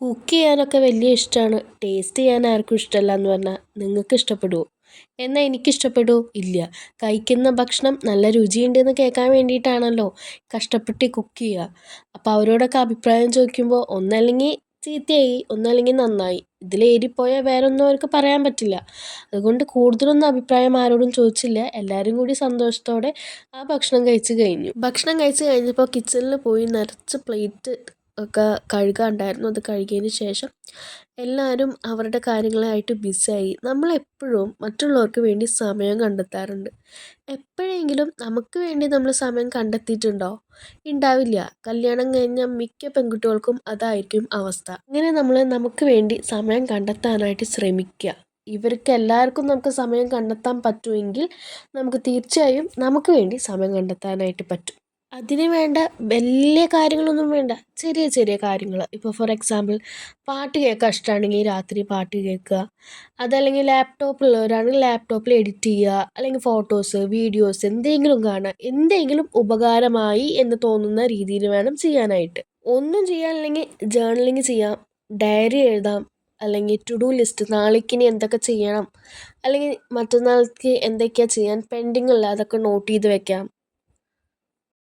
Cook ചെയ്യാനൊക്കെ വലിയ ഇഷ്ടമാണ്. ടേസ്റ്റ് ചെയ്യാൻ ആർക്കും ഇഷ്ടമല്ല എന്ന് പറഞ്ഞാൽ നിങ്ങൾക്ക് ഇഷ്ടപ്പെടുമോ? എന്നാൽ എനിക്കിഷ്ടപ്പെടുമോ? ഇല്ല. കഴിക്കുന്ന ഭക്ഷണം നല്ല രുചിയുണ്ടെന്ന് കേൾക്കാൻ വേണ്ടിയിട്ടാണല്ലോ കഷ്ടപ്പെട്ട് കുക്ക് ചെയ്യുക. അപ്പോൾ അവരോടൊക്കെ അഭിപ്രായം ചോദിക്കുമ്പോൾ ഒന്നല്ലെങ്കിൽ ചീത്തയായി, ഒന്നല്ലെങ്കിൽ നന്നായി. ഇതിലേറിപ്പോയാൽ വേറെ ഒന്നും അവർക്ക് പറയാൻ പറ്റില്ല. അതുകൊണ്ട് കൂടുതലൊന്നും അഭിപ്രായം ആരോടും ചോദിച്ചില്ല. എല്ലാവരും കൂടി സന്തോഷത്തോടെ ആ ഭക്ഷണം കഴിച്ച് കഴിഞ്ഞു. ഭക്ഷണം കഴിച്ച് കഴിഞ്ഞപ്പോൾ കിച്ചണിൽ പോയി നിറച്ച് പ്ലേറ്റ് ഒക്കെ കഴുകാനുണ്ടായിരുന്നു. അത് കഴുകിയതിന് ശേഷം എല്ലാവരും അവരുടെ കാര്യങ്ങളായിട്ട് ബിസിയായി. നമ്മളെപ്പോഴും മറ്റുള്ളവർക്ക് വേണ്ടി സമയം കണ്ടെത്താറുണ്ട്. എപ്പോഴെങ്കിലും നമുക്ക് വേണ്ടി നമ്മൾ സമയം കണ്ടെത്തിയിട്ടുണ്ടോ? ഉണ്ടാവില്ല. കല്യാണം കഴിഞ്ഞ മിക്ക പെൺകുട്ടികൾക്കും അതായിരിക്കും അവസ്ഥ. ഇങ്ങനെ നമ്മൾ നമുക്ക് വേണ്ടി സമയം കണ്ടെത്താനായിട്ട് ശ്രമിക്കുക. ഇവർക്ക് എല്ലാവർക്കും നമുക്ക് സമയം കണ്ടെത്താൻ പറ്റുമെങ്കിൽ നമുക്ക് തീർച്ചയായും നമുക്ക് വേണ്ടി സമയം കണ്ടെത്താനായിട്ട് പറ്റും. അതിന് വേണ്ട വലിയ കാര്യങ്ങളൊന്നും വേണ്ട. ചെറിയ ചെറിയ കാര്യങ്ങൾ. ഇപ്പോൾ ഫോർ എക്സാമ്പിൾ പാട്ട് കേൾക്കാൻ ഇഷ്ടമാണെങ്കിൽ രാത്രി പാട്ട് കേൾക്കുക. അതല്ലെങ്കിൽ ലാപ്ടോപ്പുള്ളവരാണെങ്കിൽ ലാപ്ടോപ്പിൽ എഡിറ്റ് ചെയ്യുക. അല്ലെങ്കിൽ ഫോട്ടോസ്, വീഡിയോസ് എന്തെങ്കിലും കാണുക. എന്തെങ്കിലും ഉപകാരമായി എന്ന് തോന്നുന്ന രീതിയിൽ വേണം ചെയ്യാനായിട്ട്. ഒന്നും ചെയ്യാനില്ലെങ്കിൽ ജേർണലിങ് ചെയ്യാം, ഡയറി എഴുതാം, അല്ലെങ്കിൽ ടു ഡു ലിസ്റ്റ് നാളേക്കിനി എന്തൊക്കെ ചെയ്യണം, അല്ലെങ്കിൽ മറ്റന്നാൾക്ക് എന്തൊക്കെയാണ് ചെയ്യാൻ പെൻഡിങ് ഉള്ള അതൊക്കെ നോട്ട് ചെയ്ത് വെക്കാം.